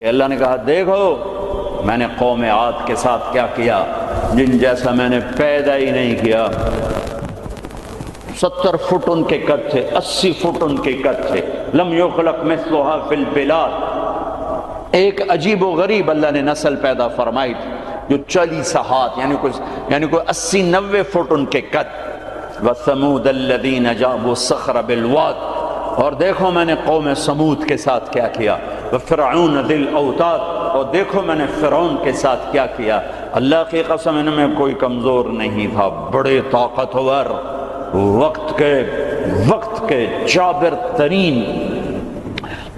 اللہ نے کہا دیکھو میں نے قوم عاد کے ساتھ کیا کیا، جن جیسا میں نے پیدا ہی نہیں کیا۔ 70 فٹ ان کے قد تھے، 80 فٹ ان کے قد تھے، لم یخلق مثلها فی البلاد۔ ایک عجیب و غریب اللہ نے نسل پیدا فرمائی تھی جو 40 ہاتھ یعنی کوئی 80-90 فٹ ان کے قد۔ وَثَمُودَ الَّذِينَ جَابُوا الصَّخْرَ بِالْوَادِ، اور دیکھو میں نے قوم سمود کے ساتھ کیا کیا۔ وَفِرْعَوْنَ ذِي الْأَوْتَادِ، اور دیکھو میں نے فرعون کے ساتھ کیا کیا۔ اللہ کی قسم ان میں کوئی کمزور نہیں تھا، بڑے طاقتور، وقت کے جابر ترین،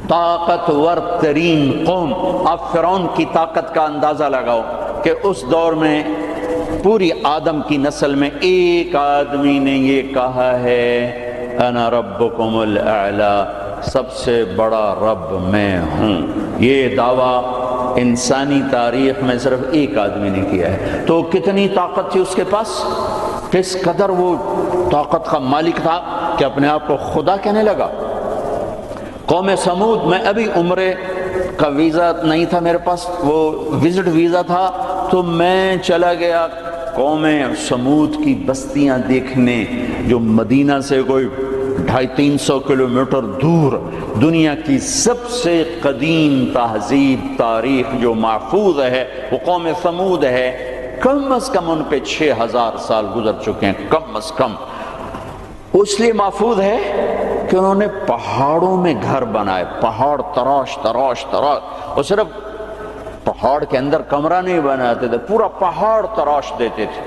طاقتور ترین قوم۔ آپ فرعون کی طاقت کا اندازہ لگاؤ کہ اس دور میں پوری آدم کی نسل میں ایک آدمی نے یہ کہا ہے انا ربکم الاعلی، سب سے بڑا رب میں ہوں۔ یہ دعویٰ انسانی تاریخ میں صرف ایک آدمی نے کیا ہے۔ تو کتنی طاقت تھی اس کے پاس، کس قدر وہ طاقت کا مالک تھا کہ اپنے آپ کو خدا کہنے لگا۔ قوم سمود میں ابھی عمرے کا ویزا نہیں تھا میرے پاس، وہ وزٹ ویزا تھا، تو میں چلا گیا قوم سمود کی بستیاں دیکھنے، جو مدینہ سے کوئی 250-300 کلومیٹر دور دنیا کی سب سے قدیم تہذیب تاریخ جو محفوظ ہے وہ قوم سمود ہے۔ کم از کم ان پہ 6000 سال گزر چکے ہیں، کم از کم۔ اس لیے محفوظ ہے کہ انہوں نے پہاڑوں میں گھر بنائے، پہاڑ تراش تراش تراش، اور صرف پہاڑ کے اندر کمرہ نہیں بناتے تھے، پورا پہاڑ تراش دیتے تھے۔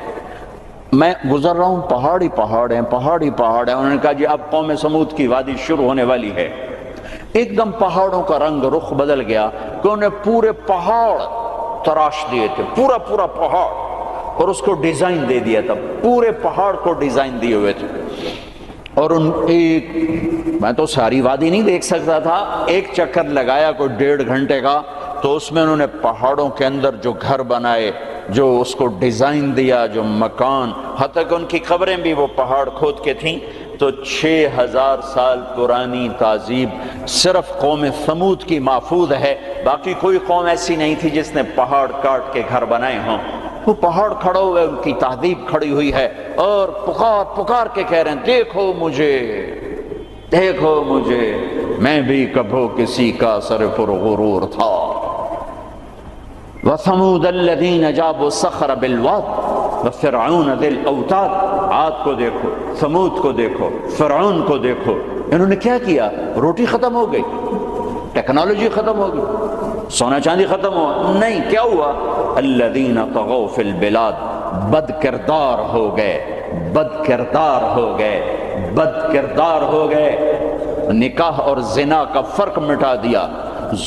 میں گزر رہا ہوں، پہاڑ ہی پہاڑ ہیں، پہاڑ ہی پہاڑ ہیں۔ انہوں نے کہا جی اب قوم سمود کی وادی شروع ہونے والی ہے۔ ایک دم پہاڑوں کا رنگ رخ بدل گیا کہ انہوں نے پورے پہاڑ تراش دیے تھے، پورا پہاڑ، اور اس کو ڈیزائن دے دیا تھا، پورے پہاڑ کو ڈیزائن دیے ہوئے تھے۔ اور میں تو ساری وادی نہیں دیکھ سکتا تھا، ایک چکر لگایا کوئی 1.5 گھنٹے کا، تو اس میں انہوں نے پہاڑوں کے اندر جو گھر بنائے، جو اس کو ڈیزائن دیا، جو مکان، حتیٰ کہ ان کی قبریں بھی وہ پہاڑ کھود کے تھیں۔ تو 6000 سال پرانی تہذیب صرف قوم سمود کی محفوظ ہے، باقی کوئی قوم ایسی نہیں تھی جس نے پہاڑ کاٹ کے گھر بنائے ہوں۔ وہ پہاڑ کھڑا ہوئے، ان کی تہذیب کھڑی ہوئی ہے، اور پکار کے کہہ رہے ہیں دیکھو مجھے، میں بھی کبھو کسی کا سر پر غرور تھا۔ وَثَمُودَ الَّذِينَ جَابُوا الصَّخْرَ بِالْوَادِ وَفِرْعَوْنَ ذِي الْأَوْتَادِ۔ عاد کو دیکھو، سمود کو دیکھو، فرعون کو دیکھو، انہوں نے کیا کیا؟ روٹی ختم ہو گئی، ٹیکنالوجی ختم ہو گئی، سونا چاندی ختم ہوا؟ نہیں، کیا ہوا؟ الَّذِينَ طَغَوْا فِي الْبِلَادِ، بد کردار ہو گئے، نکاح اور زنا کا فرق مٹا دیا،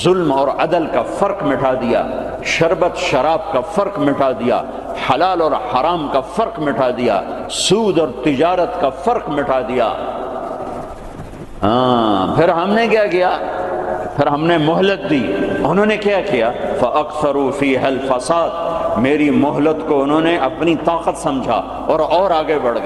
ظلم اور عدل کا فرق مٹا دیا، شربت شراب کا فرق مٹا دیا، حلال اور حرام کا فرق مٹا دیا، سود اور تجارت کا فرق مٹا دیا۔ پھر ہم نے کیا کیا؟ پھر ہم نے مہلت دی۔ انہوں نے کیا کیا؟ فَأَكْثَرُوا فِيهَا الْفَسَادَ، میری مہلت کو انہوں نے اپنی طاقت سمجھا اور آگے بڑھ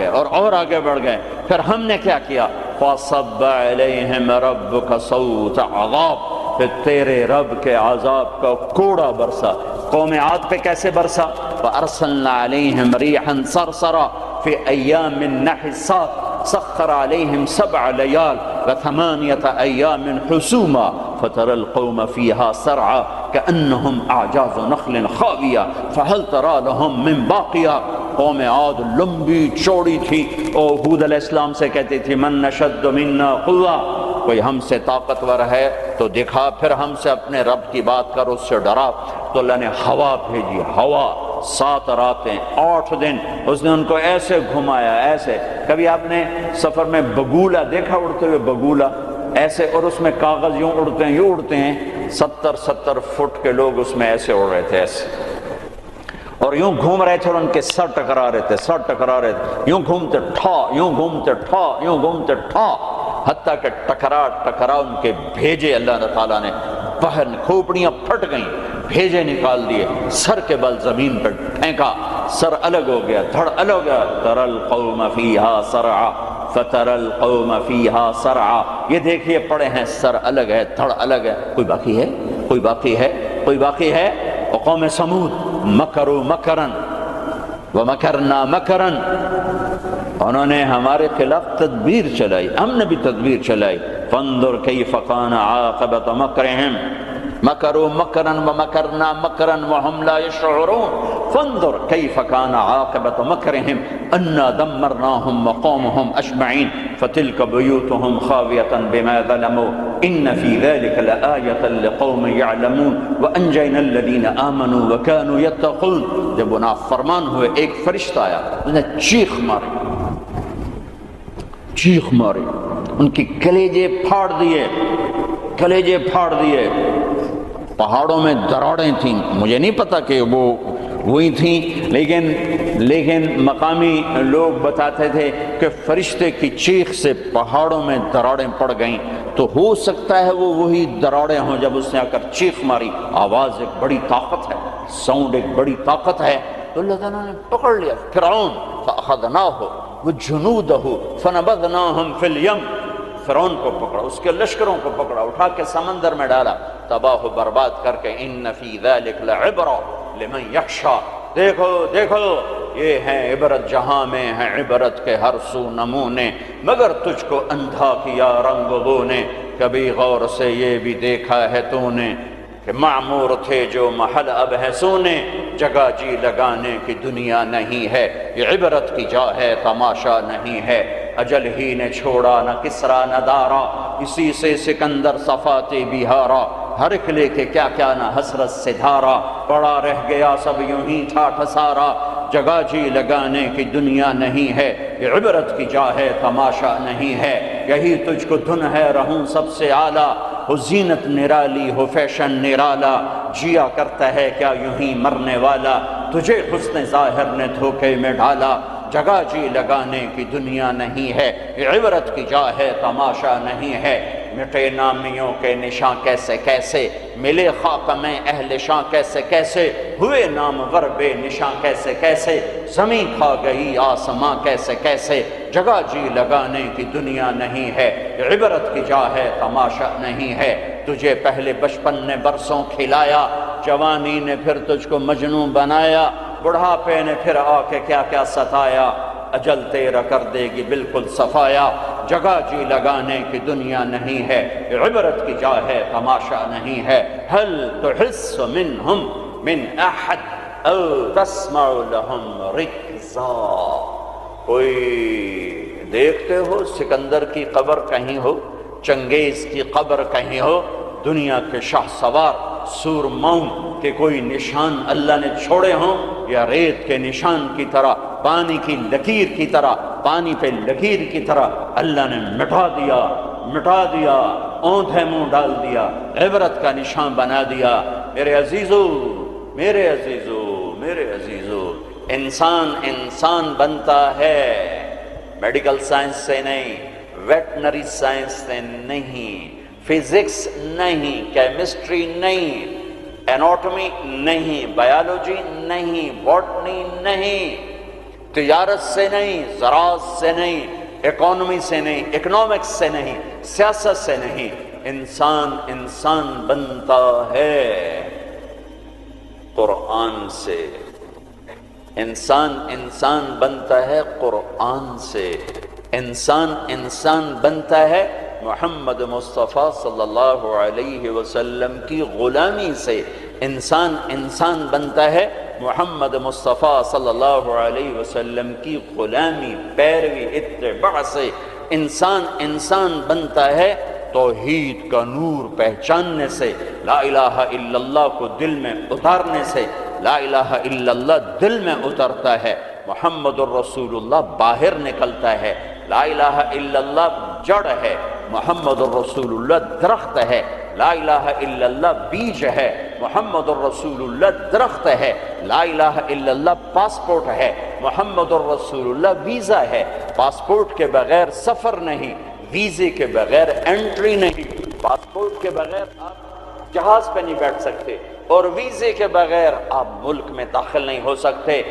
گئے۔ پھر ہم نے کیا کیا؟ فَصَبَّ عَلَيْهِمْ رَبُّكَ صَوْتَ عَذَابٍ، پھر تیرے رب کے عذاب کا کوڑا برسا۔ قوم عاد پہ کیسے برسا؟ فَأَرْسَلْنَا عَلَيْهِمْ رِيحًا صَرْصَرًا فِي أَيَّامٍ نَحِسَاتٍ سخر عليهم 7 ليال و8 أيام حسوما فترى القوم فيها سرعا كأنهم أعجاز نخل خاوية فهل ترى لهم من باقية۔ قوم عاد لمبی چوڑی تھی، اور ہود علیہ السلام سے کہتی تھی من نشد منا قوة، کوئی ہم سے طاقتور ہے تو دکھا، پھر ہم سے اپنے رب کی بات کر، اس سے ڈرا۔ تو اللہ نے ہوا بھیجی، ہوا 7 راتیں 8 دن اس نے ان کو ایسے گھمایا، ایسے۔ کبھی آپ نے سفر میں بگولا دیکھا اڑتے ہوئے؟ بگولا ایسے، اور اس میں کاغذ یوں اڑتے ہیں 70 فٹ کے لوگ اس میں ایسے اڑ رہے تھے، ایسے، اور یوں گھوم رہے تھے، اور ان کے سر ٹکرا رہے تھے، یوں گھومتے ٹھا، حتیٰ کہ ٹکرا ان کے بھیجے اللہ تعالیٰ نے باہر، کھوپڑیاں پھٹ گئیں، بھیجے نکال دیے، سر کے بل زمین پر پھینکا، سر الگ ہو گیا، دھڑ الگ ہو گیا۔ تَرَى الْقَوْمَ فِيهَا سَرْعَا فَتَرَى الْقَوْمَ فِيهَا سَرْعَا، یہ دیکھیے پڑے ہیں، سر الگ ہے، دھڑ الگ ہے، کوئی باقی ہے؟ کوئی باقی ہے؟ قوم سمود مکروا مکرن ومکرنا مکرن، انہوں نے ہمارے خلاف تدبیر چلائی، ہم نے بھی تدبیر چلائی. فانظر کیف کان عاقبۃ مکرہم مکروا مکرا ومکرنا مکرا وهم لا یشعرون. فانظر کیف کان عاقبۃ مکرہم انا دمرناہم وقومہم اجمعین فتلک بیوتہم خاویۃ بما ظلموا ان فی ذلک لآیۃ لقوم یعلمون وانجینا الذین آمنوا وکانوا یتقون. جب وہ نافرمان ہوئے ایک فرشتہ آیا، انہوں نے چیخ ماری، ان کی کلیجے پھاڑ دیے. پہاڑوں میں دراڑیں تھیں، مجھے نہیں پتا کہ وہ وہی تھیں، لیکن مقامی لوگ بتاتے تھے کہ فرشتے کی چیخ سے پہاڑوں میں دراڑیں پڑ گئیں. تو ہو سکتا ہے وہ وہی دراڑیں ہوں جب اس نے آ کر چیخ ماری. آواز ایک بڑی طاقت ہے، ساؤنڈ ایک بڑی طاقت ہے. تو اللہ تعالیٰ نے پکڑ لیا فرعون، فأخذناہ وجنودہ فنبذناہم فی الیم. فرعون کو پکڑا، اس کے لشکروں کو پکڑا، اٹھا کے سمندر میں ڈالا، تباہ و برباد کر کے. ان فی ذلک لعبرہ لمن یخشی، دیکھو یہ ہے عبرت، جہاں میں ہے عبرت کے ہر سو نمونے، مگر تجھ کو اندھا کیا رنگ بو نے، کبھی غور سے یہ بھی دیکھا ہے تو نے کہ معمور تھے جو محل اب ہے سونے، جگہ جی لگانے کی دنیا نہیں ہے، یہ عبرت کی جا ہے تماشا نہیں ہے. اجل ہی نے چھوڑا نہ کسرا نہ دارا، اسی سے سکندر صفاتے بہارا، ہر ایک لے کے کیا کیا نہ حسرت سے دھارا، پڑا رہ گیا سب یوں ہی ٹھاٹھ سارا، جگہ جی لگانے کی دنیا نہیں ہے، یہ عبرت کی جا ہے تماشا نہیں ہے. یہی تجھ کو دھن ہے رہوں سب سے اعلیٰ، ہو زینت نرالی ہو فیشن نرالا، جیا کرتا ہے کیا یوں ہی مرنے والا، تجھے حسن ظاہر نے دھوکے میں ڈالا، جگہ جی لگانے کی دنیا نہیں ہے، یہ عبرت کی جا ہے تماشا نہیں ہے. مٹے نامیوں کے نشاں کیسے ملے خاک میں اہل شاں کیسے ہوئے نامور بے نشاں کیسے زمین کھا گئی آسماں کیسے جگہ جی لگانے کی دنیا نہیں ہے، عبرت کی جا ہے تماشا نہیں ہے. تجھے پہلے بچپن نے برسوں کھلایا، جوانی نے پھر تجھ کو مجنوں بنایا، بڑھاپے نے پھر آ کے کیا ستایا، اجل تیرا کر دے گی بالکل صفایا، جگہ جی لگانے کی دنیا نہیں ہے، عبرت کی جا ہے تماشا نہیں ہے. هل تحس منہم من احد او تسمع لهم رکزا، کوئی دیکھتے ہو سکندر کی قبر کہیں ہو، چنگیز کی قبر کہیں ہو، دنیا کے شاہ سوار سورماؤں کے کوئی نشان اللہ نے چھوڑے ہوں، یا ریت کے نشان کی طرح، پانی کی لکیر کی طرح، پانی پہ لکیر کی طرح اللہ نے مٹا دیا، اوندھے منہ ڈال دیا، عبرت کا نشان بنا دیا. میرے عزیزو، انسان بنتا ہے میڈیکل سائنس سے نہیں، ویٹنری سائنس سے نہیں، فزکس نہیں، کیمسٹری نہیں، ایناٹمی نہیں، بایولوجی نہیں، باٹنی نہیں، تجارت سے نہیں، زراعت سے نہیں، اکانومی سے نہیں، اکنامکس سے نہیں، سیاست سے نہیں. انسان بنتا ہے قرآن سے. انسان بنتا ہے قرآن سے. انسان بنتا ہے محمد مصطفیٰ صلی اللہ علیہ وسلم کی غلامی سے. انسان بنتا ہے محمد مصطفیٰ صلی اللہ علیہ وسلم کی غلامی، پیروی، اتباع سے. انسان بنتا ہے توحید کا نور پہچاننے سے، لا الہ الا اللہ کو دل میں اتارنے سے. لا الہ الا اللہ دل میں اترتا ہے، محمد الرسول اللہ باہر نکلتا ہے. لا الہ الا اللہ جڑ ہے، محمد الرسول اللہ درخت ہے. لا الہ الا اللہ بیج ہے، محمد الرسول اللہ درخت ہے. لا الہ الا اللہ پاسپورٹ ہے، محمد الرسول اللہ ویزا ہے. پاسپورٹ کے بغیر سفر نہیں، ویزے کے بغیر انٹری نہیں. پاسپورٹ کے بغیر آپ جہاز پہ نہیں بیٹھ سکتے، اور ویزے کے بغیر آپ ملک میں داخل نہیں ہو سکتے.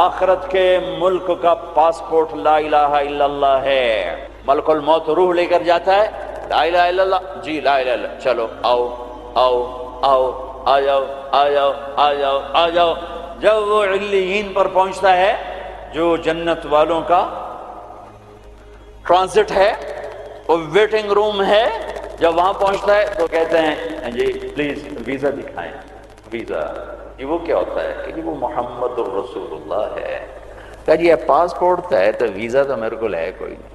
آخرت کے ملک کا پاسپورٹ لا الہ الا اللہ ہے. ملک الموت روح لے کر جاتا ہے، لا الہ الا اللہ، جی لا الہ الا اللہ، چلو آؤ آ جاؤ آ جاؤ آ جاؤ آ جاؤ۔ جب وہ علیین پر پہنچتا ہے جو جنت والوں کا ٹرانزٹ ہے، وہ ویٹنگ روم ہے، جب وہاں پہنچتا ہے تو کہتے ہیں جی پلیز ویزا دکھائیں۔ ویزا یہ وہ کیا ہوتا ہے کہ وہ محمد الرسول اللہ ہے۔ کہ جی پاسپورٹ ہے تو ویزا تو میرے کو ہے کوئی نہیں۔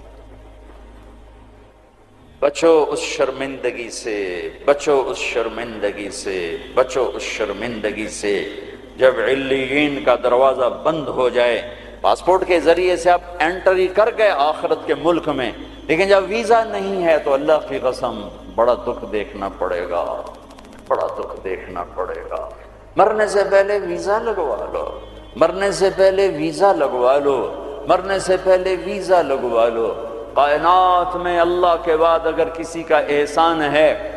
بچو اس شرمندگی سے، بچو اس شرمندگی سے، بچو اس شرمندگی سے۔ جب علیین کا دروازہ بند ہو جائے، پاسپورٹ کے ذریعے سے آپ انٹری کر گئے آخرت کے ملک میں، لیکن جب ویزا نہیں ہے تو اللہ کی قسم بڑا دکھ دیکھنا پڑے گا، بڑا دکھ دیکھنا پڑے گا۔ مرنے سے پہلے ویزا لگوا لو، مرنے سے پہلے ویزا لگوا لو، مرنے سے پہلے ویزا لگوا لو۔ کائنات میں اللہ کے بعد اگر کسی کا احسان ہے،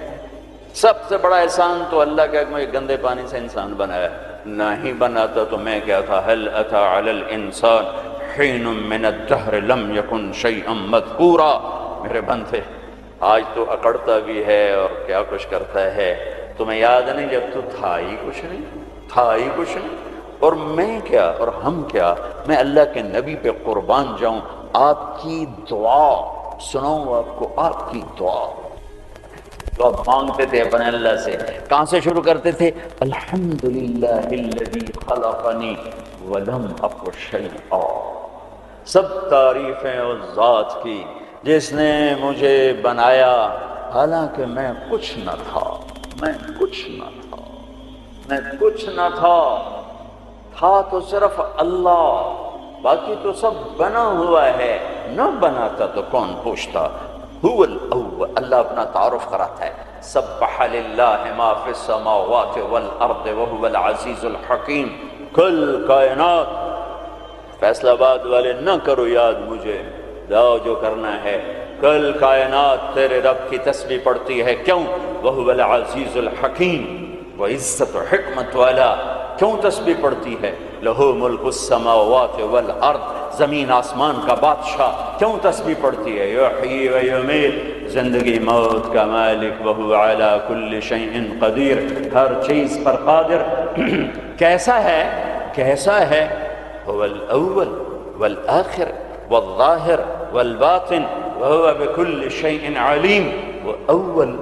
سب سے بڑا احسان تو اللہ کا مجھے گندے پانی سے انسان بنایا۔ نہیں بناتا تو میں کیا تھا؟ هل اتى على الانسان حين من الدهر لم يكن شيئا مذكورا۔ میرے بندے آج تو اکڑتا بھی ہے اور کیا کچھ کرتا ہے، تمہیں یاد نہیں جب تو تھا ہی کچھ نہیں، تھا ہی کچھ نہیں۔ اور میں کیا اور ہم کیا، میں اللہ کے نبی پہ قربان جاؤں۔ آپ کی دعا سناؤں آپ کو، آپ کی دعا تو آپ مانگتے تھے اپنے اللہ سے، کہاں سے شروع کرتے تھے؟ الحمدللہ الذی خلقنی ولم اک شیئا۔ سب تعریفیں اس ذات کی جس نے مجھے بنایا حالانکہ میں کچھ نہ تھا، میں کچھ نہ تھا، میں کچھ نہ تھا۔ تھا تو صرف اللہ، باقی تو سب بنا ہوا ہے، نہ بناتا تو کون پوچھتا؟ هو الاول، اللہ اپنا تعارف کراتا ہے، سبح للہ ما فی السماوات والارض وهو العزیز الحکیم۔ کل کائنات، فیصلہ آباد والے نہ کرو یاد مجھے، جاؤ جو کرنا ہے۔ کل کائنات تیرے رب کی تسبیح پڑھتی ہے، کیوں؟ وهو العزیز الحکیم، وہ عزت و حکمت والا۔ کیوں تسبیح پڑھتی ہے؟ لہو ملک السماوات والارض، زمین آسمان کا بادشاہ۔ کیوں تسبیح پڑھتی ہے؟ یحیی و یمیت، زندگی موت کا مالک، وہو علی کل شیء قدیر، ہر چیز پر قادر۔ کیسا ہے؟ کیسا ہے؟ هو الاول والآخر والظاہر والباطن وهو بكل شیء علیم۔ وہ اول،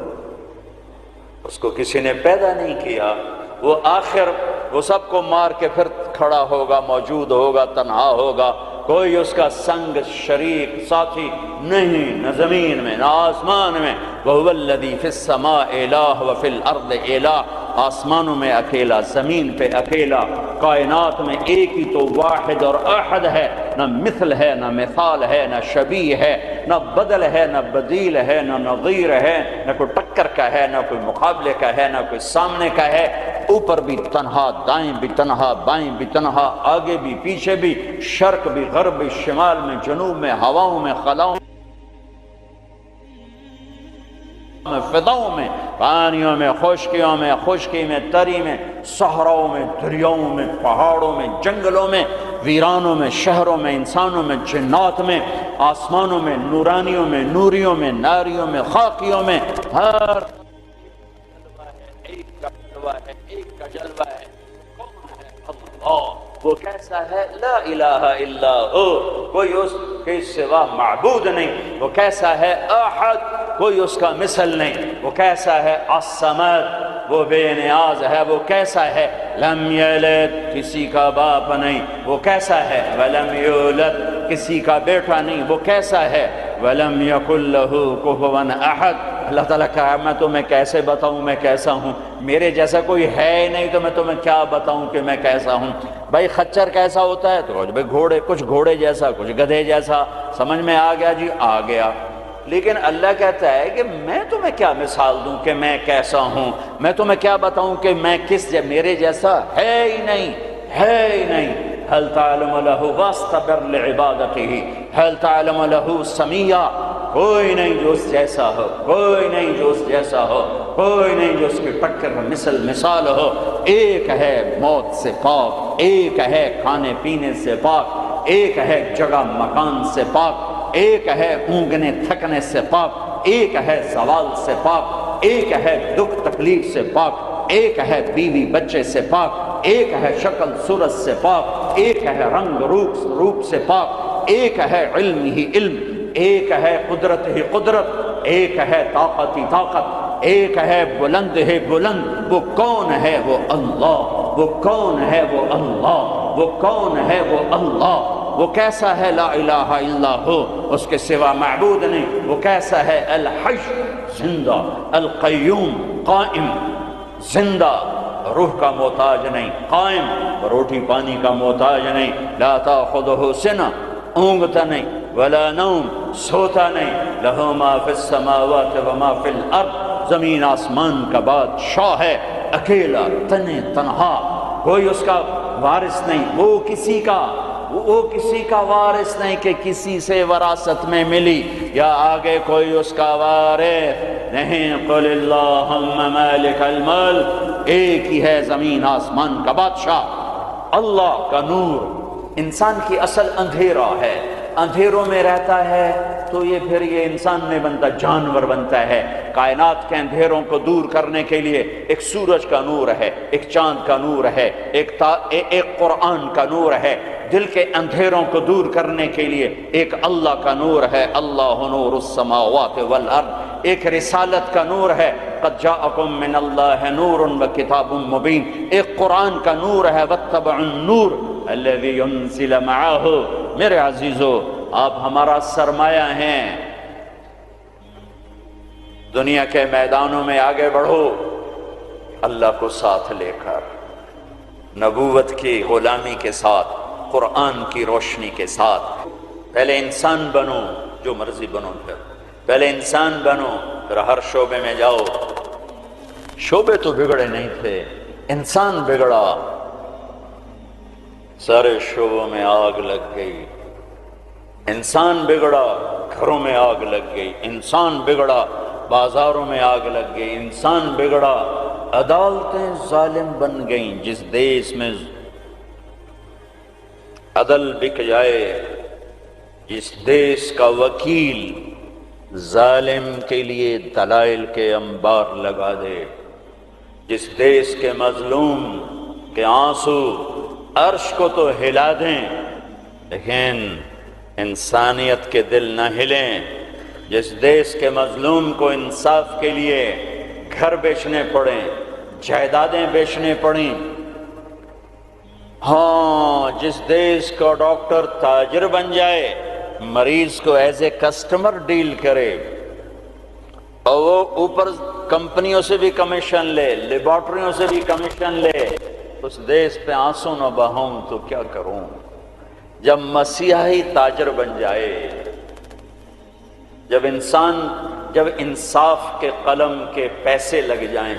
اس کو کسی نے پیدا نہیں کیا۔ وہ آخر، وہ سب کو مار کے پھر کھڑا ہوگا، موجود ہوگا، تنہا ہوگا، کوئی اس کا سنگ شریک ساتھی نہیں، نہ زمین میں نہ آسمان میں۔ وَهُوَ الَّذِي فِي السَّمَاءِ إِلَٰهٌ وَفِي الْأَرْضِ إِلَٰهٌ، آسمانوں میں اکیلا، زمین پہ اکیلا، کائنات میں ایک ہی تو واحد اور احد ہے، نہ مثل ہے، نہ مثال ہے، نہ شبیہ ہے، نہ بدل ہے، نہ بدیل ہے، نہ نظیر ہے، نہ کوئی ٹکر کا ہے، نہ کوئی مقابلے کا ہے، نہ کوئی سامنے کا ہے۔ اوپر بھی تنہا، دائیں بھی تنہا، بائیں بھی تنہا، آگے بھی پیچھے بھی، شرق بھی غرب بھی، شمال میں جنوب میں، ہواؤں میں خلاؤں میں، فضاؤں میں، پانیوں میں، خشکیوں میں، خشکی میں، تری میں، صحراؤں میں، دریاؤں میں، پہاڑوں میں، جنگلوں میں، ویرانوں میں، شہروں میں، انسانوں میں، جنات میں، آسمانوں میں، نورانیوں میں، نوریوں میں، ناریوں میں، خاکیوں میں، ہر ایک کا جلوہ ہے، ایک کا جلوہ ہے۔ کون ہے؟ اللہ۔ وہ کیسا ہے؟ لا الہ الا ہو، کوئی اس کے سوا معبود نہیں۔ وہ کیسا ہے؟ احد، کوئی اس کا مثل نہیں۔ وہ کیسا ہے؟ الصمد، وہ بے نیاز ہے۔ وہ کیسا ہے؟ لم یلد، کسی کا باپ نہیں۔ وہ کیسا ہے؟ ولم یولد، کسی کا بیٹا نہیں۔ وہ کیسا ہے؟ ولم یکن لہ کفوا احد۔ اللہ تعالیٰ کہا میں تمہیں کیسے بتاؤں میں کیسا ہوں؟ میرے جیسا کوئی ہے ہی نہیں تو میں تمہیں کیا بتاؤں کہ میں کیسا ہوں؟ بھائی خچر کیسا ہوتا ہے؟ تو بھائی گھوڑے، کچھ گھوڑے جیسا، کچھ گدھے جیسا۔ سمجھ میں آ گیا جی؟ آ گیا۔ لیکن اللہ کہتا ہے کہ میں تمہیں کیا مثال دوں کہ میں کیسا ہوں؟ میں تمہیں کیا بتاؤں کہ میں کس میرے جیسا ہے ہی نہیں، ہے ہی نہیں۔ هل تعلم له واستبر لعبادته، هل تعلم له سمیہ، کوئی نہیں جو اس جیسا ہو، کوئی نہیں جو اس جیسا ہو، کوئی نہیں جو اس کی ٹکر مثال ہو۔ ایک ہے موت سے پاک، ایک ہے کھانے پینے سے پاک، ایک ہے جگہ مکان سے پاک، ایک ہے اونگنے تھکنے سے پاک، ایک ہے زوال سے پاک، ایک ہے دکھ تکلیف سے پاک، ایک ہے بیوی بچے سے پاک، ایک ہے شکل صورت سے پاک، ایک ہے رنگ روپ سے پاک، ایک ہے علم ہی علم، ایک ہے قدرت ہی قدرت، ایک ہے طاقت ہی طاقت، ایک ہے بلند ہے بلند۔ وہ کون ہے؟ وہ اللہ۔ وہ کون ہے؟ وہ اللہ۔ وہ کون ہے؟ وہ اللہ۔ وہ کیسا ہے؟ لا الہ الا ہو، اس کے سوا معبود نہیں۔ وہ کیسا ہے؟ الحی، زندہ، القیوم، قائم، زندہ، روح کا محتاج نہیں، قائم، روٹی پانی کا محتاج نہیں، لا تاخذہ سنہ، اونگتا نہیں، ولا نوم، سوتا نہیں، لہ ما فی السماوات و ما فی الارض، زمین آسمان کا بادشاہ ہے، اکیلا، تنہا، کوئی اس کا وارث نہیں، وہ کسی کا وارث نہیں کہ کسی سے وراثت میں ملی، یا آگے کوئی اس کا وارث نہیں۔ قل اللہم مالک الملک، ایک ہی ہے زمین آسمان کا بادشاہ، اللہ کا نور۔ انسان کی اصل اندھیرا ہے، اندھیروں میں رہتا ہے تو یہ انسان نہیں بنتا، جانور بنتا ہے۔ کائنات کے اندھیروں کو دور کرنے کے لیے ایک سورج کا نور ہے، ایک چاند کا نور ہے، ایک قرآن کا نور ہے۔ دل کے اندھیروں کو دور کرنے کے لیے ایک اللہ کا نور ہے، اللہ نور السماوات والارض۔ ایک رسالت کا نور ہے، قد جاءکم من اللہ نور وکتاب مبین۔ ایک قرآن کا نور ہے، واتبعوا النور الذی انزل معہ۔ میرے عزیزو، آپ ہمارا سرمایہ ہیں، دنیا کے میدانوں میں آگے بڑھو اللہ کو ساتھ لے کر، نبوت کی غلامی کے ساتھ، قرآن کی روشنی کے ساتھ۔ پہلے انسان بنو، جو مرضی بنو، پہلے انسان بنو، پھر ہر شعبے میں جاؤ۔ شعبے تو بگڑے نہیں تھے، انسان بگڑا، سارے شعبوں میں آگ لگ گئی۔ انسان بگڑا، گھروں میں آگ لگ گئی۔ انسان بگڑا، بازاروں میں آگ لگ گئی۔ انسان بگڑا، عدالتیں ظالم بن گئیں۔ جس دیش میں عدل بک جائے، جس دیش کا وکیل ظالم کے لیے دلائل کے انبار لگا دے، جس دیش کے مظلوم کے آنسو عرش کو تو ہلا دیں لیکن انسانیت کے دل نہ ہلیں، جس دیش کے مظلوم کو انصاف کے لیے گھر بیچنے پڑیں، جائیدادیں بیچنے پڑیں، ہاں جس دیش کا ڈاکٹر تاجر بن جائے، مریض کو ایز اے کسٹمر ڈیل کرے، اور وہ اوپر کمپنیوں سے بھی کمیشن لے، لیبارٹریوں سے بھی کمیشن لے، اس دیش پہ آنسو نہ بہاؤں تو کیا کروں؟ جب مسیحی تاجر بن جائے، جب انصاف کے قلم کے پیسے لگ جائیں،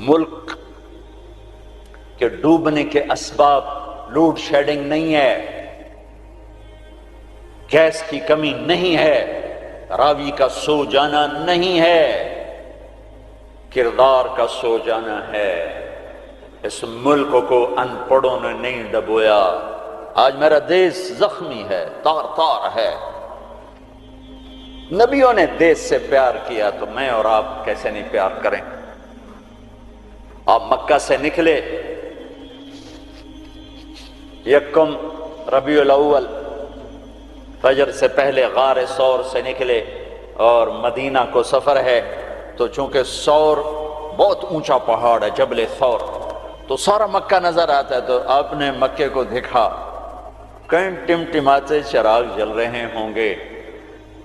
ملک کے ڈوبنے کے اسباب لوڈ شیڈنگ نہیں ہے، گیس کی کمی نہیں ہے، راوی کا سو جانا نہیں ہے، کردار کا سو جانا ہے۔ اس ملک کو ان پڑھوں نے نہیں دبویا۔ آج میرا دیش زخمی ہے، تار تار ہے۔ نبیوں نے دیش سے پیار کیا تو میں اور آپ کیسے نہیں پیار کریں؟ آپ مکہ سے نکلے، یکم ربیع الاول فجر سے پہلے غار ثور سے نکلے، اور مدینہ کو سفر ہے تو چونکہ ثور بہت اونچا پہاڑ ہے، جبل ثور، تو سارا مکہ نظر آتا ہے۔ تو آپ نے مکے کو دیکھا، کہیں ٹمٹماتے چراغ جل رہے ہوں گے،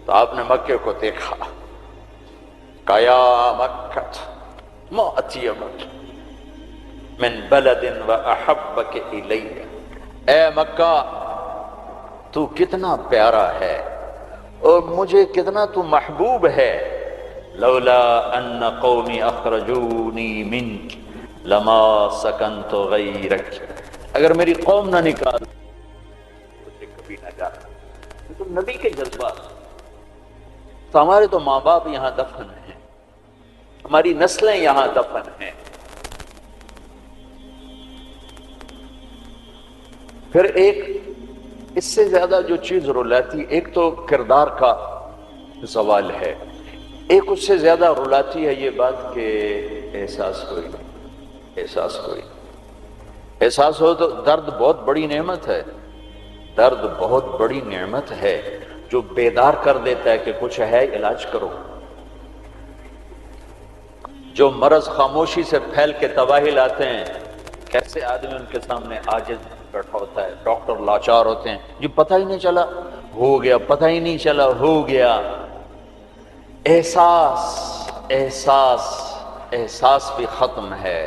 تو آپ نے مکے کو دیکھا، کہا یا مکہ ما اطیبک من بلد و احبک الی، اے مکہ تو کتنا پیارا ہے اور مجھے کتنا تو محبوب ہے، لولا ان قومی اخرجونی منک لما سکنت غیرک، اگر میری قوم نہ نکال مجھے کبھی نہ جاتا۔ تو نبی کے جذبات، تو ہمارے تو ماں باپ یہاں دفن ہیں، ہماری نسلیں یہاں دفن ہیں۔ پھر ایک اس سے زیادہ جو چیز رلاتی، ایک تو کردار کا زوال ہے، ایک اس سے زیادہ رلاتی ہے یہ بات کہ احساس کوئی نہیں، احساس کوئی نہیں۔ احساس ہو تو درد بہت بڑی نعمت ہے، درد بہت بڑی نعمت ہے جو بیدار کر دیتا ہے کہ کچھ ہے، علاج کرو۔ جو مرض خاموشی سے پھیل کے تباہی لاتے ہیں، کیسے آدمی ان کے سامنے عاجز بیٹھا ہوتا ہے، ڈاکٹر لاچار ہوتے ہیں، جی پتہ ہی نہیں چلا ہو گیا، پتہ ہی نہیں چلا ہو گیا۔ احساس احساس احساس بھی ختم ہے۔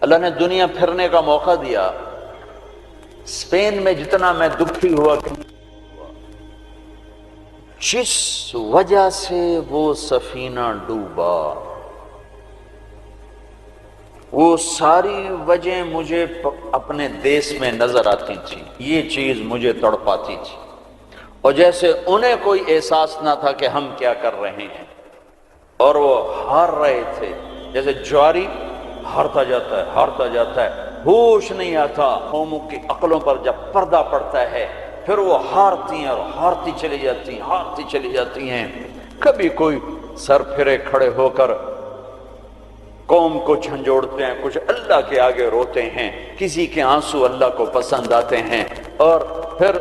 اللہ نے دنیا پھرنے کا موقع دیا، اسپین میں جتنا میں دکھی ہوا، جس وجہ سے وہ سفینہ ڈوبا، وہ ساری وجہ مجھے اپنے دیس میں نظر آتی تھی، یہ چیز مجھے تڑپاتی تھی، اور جیسے انہیں کوئی احساس نہ تھا کہ ہم کیا کر رہے ہیں، اور وہ ہار رہے تھے، جیسے جواری ہارتا جاتا ہے ہارتا جاتا ہے، ہوش نہیں آتا۔ قوموں کی عقلوں پر جب پردہ پڑتا ہے پھر وہ ہارتی ہیں اور ہارتی چلی جاتی ہیں، ہارتی چلی جاتی ہیں۔ کبھی کوئی سر پھرے کھڑے ہو کر قوم کو جھنجھوڑتے ہیں، کچھ اللہ کے آگے روتے ہیں، کسی کے آنسو اللہ کو پسند آتے ہیں، اور پھر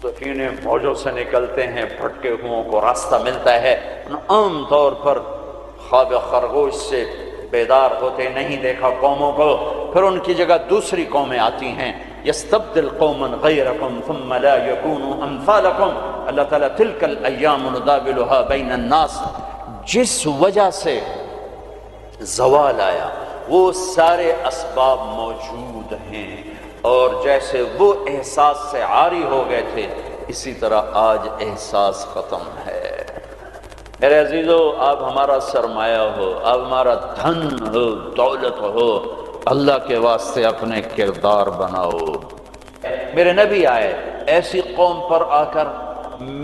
سفینے موجوں سے نکلتے ہیں، بھٹکے ہوئوں کو راستہ ملتا ہے۔ عام طور پر خواب خرگوش سے بیدار ہوتے نہیں دیکھا قوموں کو، پھر ان کی جگہ دوسری قومیں آتی ہیں۔ یستبدل قوما غیرکم ثم لا یکونوا امثالکم، اللہ تعالیٰ تلک الایام نداولها بین الناس، جس وجہ سے زوال آیا وہ سارے اسباب موجود ہیں، اور جیسے وہ احساس سے عاری ہو گئے تھے اسی طرح آج احساس ختم ہے۔ میرے عزیزو، آپ ہمارا سرمایہ ہو، آپ ہمارا دھن ہو، دولت ہو، اللہ کے واسطے اپنے کردار بناؤ۔ میرے نبی آئے، ایسی قوم پر آ کر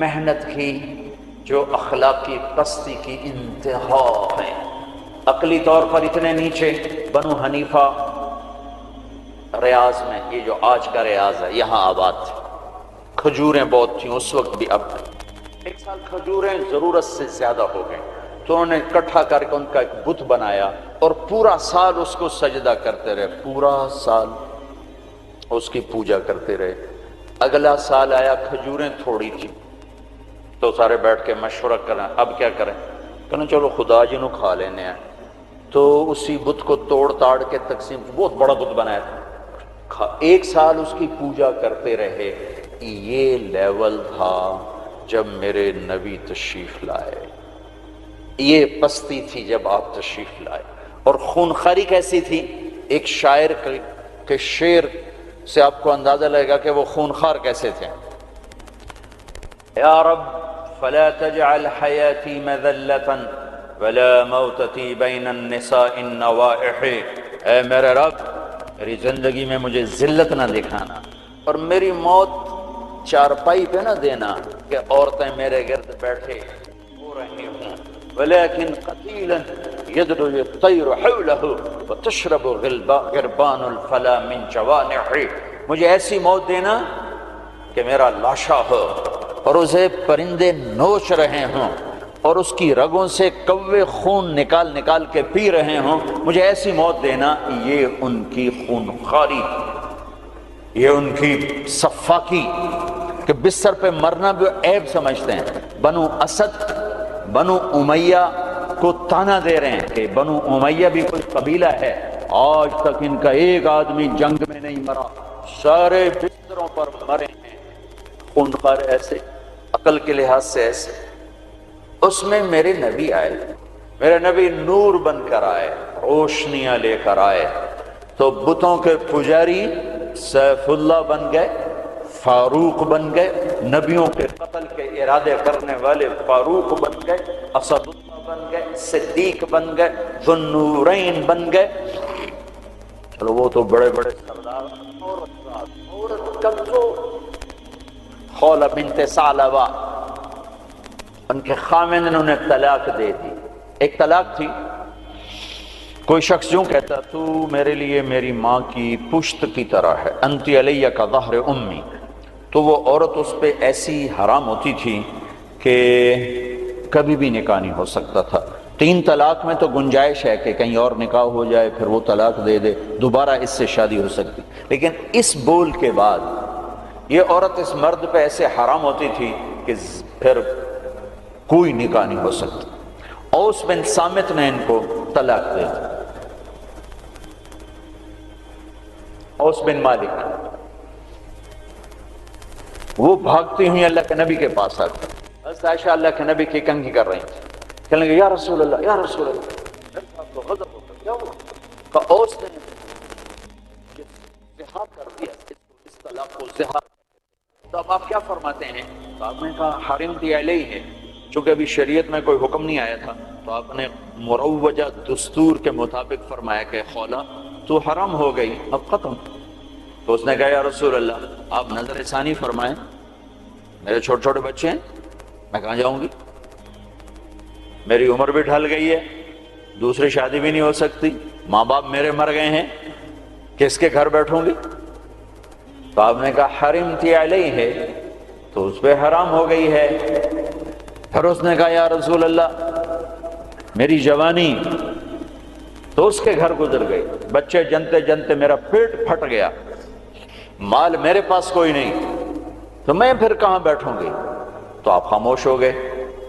محنت کی جو اخلاقی پستی کی انتہا ہے، عقلی طور پر اتنے نیچے۔ بنو حنیفہ ریاض میں، یہ جو آج کا ریاض ہے، یہاں آباد تھے، کھجوریں بہت تھیں اس وقت بھی، اب ایک سال کھجوریں ضرورت سے زیادہ ہو گئیں تو انہوں نے اکٹھا کر کے ان کا ایک بت بنایا اور پورا سال اس کو سجدہ کرتے رہے، پورا سال اس کی پوجا کرتے رہے۔ اگلا سال آیا، کھجوریں تھوڑی تھی تو سارے بیٹھ کے مشورہ کریں اب کیا کریں، کہنا چلو خدا جی نو کھا لینے ہیں، تو اسی بت کو توڑ تاڑ کے تقسیم، بہت بڑا بت بنایا تھا، ایک سال اس کی پوجا کرتے رہے۔ یہ لیول تھا جب میرے نبی تشریف لائے، یہ پستی تھی جب آپ تشریف لائے، اور خونخواری کیسی تھی۔ ایک شاعر کے شعر سے آپ کو اندازہ لگے گا کہ وہ خونخوار کیسے تھے۔ یا رب فلا تجعل حیاتی مذلة ولا موتتی بین النساء النوائح، اے میرے رب میری زندگی میں مجھے ذلت نہ دکھانا، اور میری موت چارپائی پہ نہ دینا کہ عورتیں میرے گرد بیٹھے ہو رہی ہوں، ولیکن قتیلا یدعو الطیر حولہ وتشرب غربان الفلا من جوانح، مجھے ایسی موت دینا کہ میرا لاشا ہو اور اسے پرندے نوچ رہے ہوں اور اس کی رگوں سے کوے خون نکال نکال کے پی رہے ہوں، مجھے ایسی موت دینا۔ یہ ان کی خونخواری، یہ ان کی صفاکی کہ بستر پہ مرنا بھی عیب سمجھتے ہیں۔ بنو اسد، بنو امیہ کو تانا دے رہے ہیں کہ بنو امیہ بھی کوئی قبیلہ ہے، آج تک ان کا ایک آدمی جنگ میں نہیں مرا، سارے بستروں پر مرے ہیں۔ خونخوار ایسے، عقل کے لحاظ سے ایسے۔ اس میں میرے نبی آئے، میرے نبی نور بن کر آئے، روشنیاں لے کر آئے، تو بتوں کے پجاری سیف اللہ بن گئے، فاروق بن گئے، نبیوں کے قتل کے ارادے کرنے والے فاروق بن گئے، اسد اللہ بن گئے، صدیق بن گئے، ذو النورین بن گئے۔ چلو وہ تو بڑے بڑے سردار، عورت کمزور، خولہ بنت ثعلبہ، ان کے خامن نے انہیں طلاق دے دی۔ ایک طلاق تھی، کوئی شخص یوں کہتا تو میرے لیے میری ماں کی پشت کی طرح ہے، انت علیہ کا ظہر امی، تو وہ عورت اس پہ ایسی حرام ہوتی تھی کہ کبھی بھی نکاح نہیں ہو سکتا تھا۔ 3 طلاق میں تو گنجائش ہے کہ کہیں اور نکاح ہو جائے، پھر وہ طلاق دے دے، دوبارہ اس سے شادی ہو سکتی، لیکن اس بول کے بعد یہ عورت اس مرد پہ ایسے حرام ہوتی تھی کہ پھر کوئی نکاح نہیں ہو سکتا۔ اوس بن صامت نے ان کو طلاق دے دی۔ اوس بن مالک، وہ بھاگتی ہوئی اللہ کے نبی کے پاس آتی، حضرت عائشہ اللہ کے نبی کی کنگھی کر رہی تھی، کہنے لگے یا رسول اللہ یا رسول اللہ، آپ کو غضب ہوگا، کیا ہوا؟ کہ اوس نے زہار کر دیا، اس طلاق کو زہار۔ تو اب آپ کیا فرماتے ہیں؟ تو آپ نے کہا حرمت علیہ ہے، چونکہ ابھی شریعت میں کوئی حکم نہیں آیا تھا، تو آپ نے مروجہ دستور کے مطابق فرمایا کہ خولا تو حرام ہو گئی، اب ختم۔ تو اس نے کہا یا رسول اللہ آپ نظر ثانی فرمائیں، میرے چھوٹے چھوٹے بچے ہیں، میں کہاں جاؤں گی، میری عمر بھی ڈھل گئی ہے، دوسری شادی بھی نہیں ہو سکتی، ماں باپ میرے مر گئے ہیں، کس کے گھر بیٹھوں گی؟ تو آپ نے کہا حرمت علیہ ہے، تو اس پہ حرام ہو گئی ہے۔ پھر اس نے کہا یا رسول اللہ میری جوانی، تو اس کے گھر گزر گئی، بچے جنتے جنتے میرا پیٹ پھٹ گیا، مال میرے پاس کوئی نہیں، تو میں پھر کہاں بیٹھوں گی؟ تو آپ خاموش ہو گئے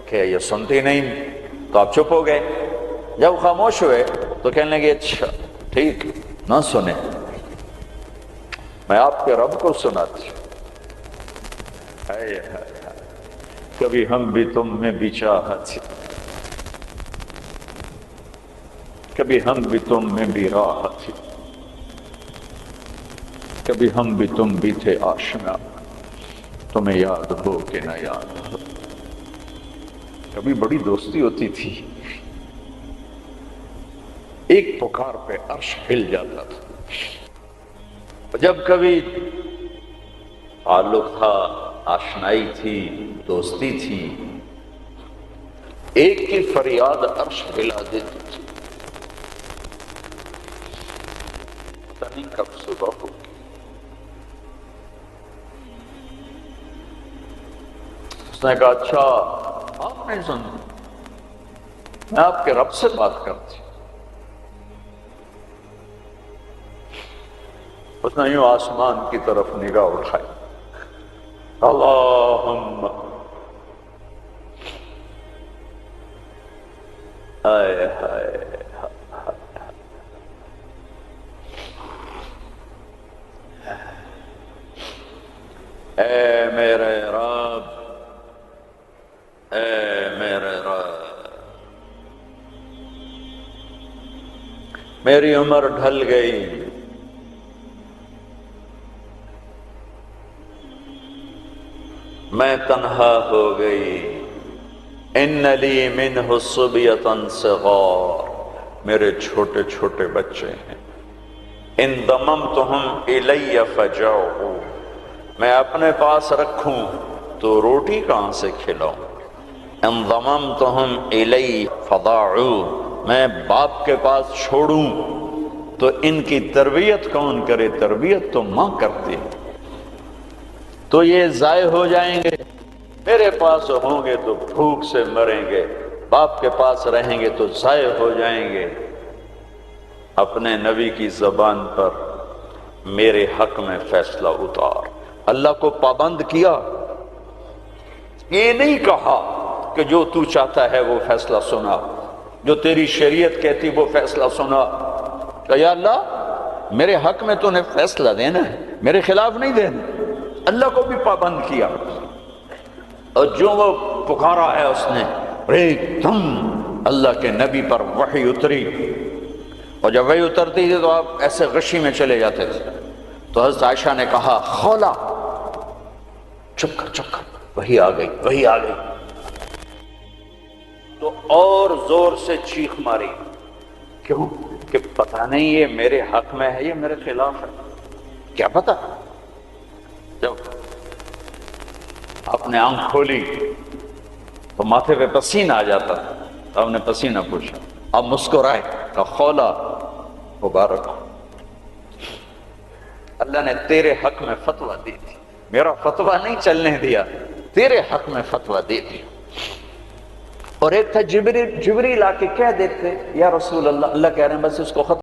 کہ یہ سنتی نہیں، تو آپ چپ ہو گئے۔ جب خاموش ہوئے تو کہنے لگے اچھا ٹھیک نہ سنیں، میں آپ کے رب کو سناتی ہوں۔ کبھی ہم بھی تم میں بھی چاہت، کبھی ہم بھی تم میں بھی راحت، کبھی ہم بھی تم بھی تھے آشنا، تمہیں یاد ہو کہ نہ یاد ہو۔ کبھی بڑی دوستی ہوتی تھی، ایک پکار پہ عرش ہل جاتا تھا۔ جب کبھی تعلق تھا، آشنائی تھی، دوستی تھی، ایک کی فریاد عرش ہلا دیتی تھی۔ پتہ نہیں کب صبح ہوگی۔ اس نے کہا اچھا آپ نہیں سنتے، میں آپ کے رب سے بات کرتی ہوں۔ اس نے یوں آسمان کی طرف نگاہ اٹھائی، اللہم ہائے ہائے، اے میرے رب، اے میرے رب، میری عمر ڈھل گئی، میں تنہا ہو گئی، ان لی منہ صبیۃ صغار، میرے چھوٹے چھوٹے بچے ہیں، ان ضممتہم الی فجعوا، میں اپنے پاس رکھوں تو روٹی کہاں سے کھلاؤں، ان ضممتہم الی فضاعوا، میں باپ کے پاس چھوڑوں تو ان کی تربیت کون کرے، تربیت تو ماں کرتی ہے، تو یہ ضائع ہو جائیں گے، میرے پاس ہوں گے تو بھوک سے مریں گے، باپ کے پاس رہیں گے تو ضائع ہو جائیں گے۔ اپنے نبی کی زبان پر میرے حق میں فیصلہ اتار۔ اللہ کو پابند کیا، یہ نہیں کہا کہ جو تو چاہتا ہے وہ فیصلہ سنا، جو تیری شریعت کہتی وہ فیصلہ سنا، کہ یا اللہ میرے حق میں تو نے فیصلہ دینا ہے، میرے خلاف نہیں دینا۔ اللہ کو بھی پابند کیا، اور جو وہ پکارا ہے اس نے، ایک دم اللہ کے نبی پر وحی اتری، اور جب وحی اترتی تھی تو آپ ایسے غشی میں چلے جاتے تھے۔ تو حضرت عائشہ نے کہا خولا چپ کر، وحی آ گئی، وحی آ گئی، تو اور زور سے چیخ ماری، کیوں کہ پتہ نہیں یہ میرے حق میں ہے، یہ میرے خلاف ہے، کیا پتہ۔ جب آپ نے آنکھ کھولی تو ماتھے پہ پسینہ آ جاتا، تو آپ نے پسینہ پوچھا، آپ مسکرائے، کہا خولا مبارک ہو، اللہ نے تیرے حق میں فتویٰ دی تھی، میرا فتویٰ نہیں چلنے دیا، تیرے حق میں فتویٰ دی تھی۔ اور ایک تھا جبریل آ کے کہہ دیتے یا رسول اللہ، اللہ کہہ رہے ہیں بس اس کو ختم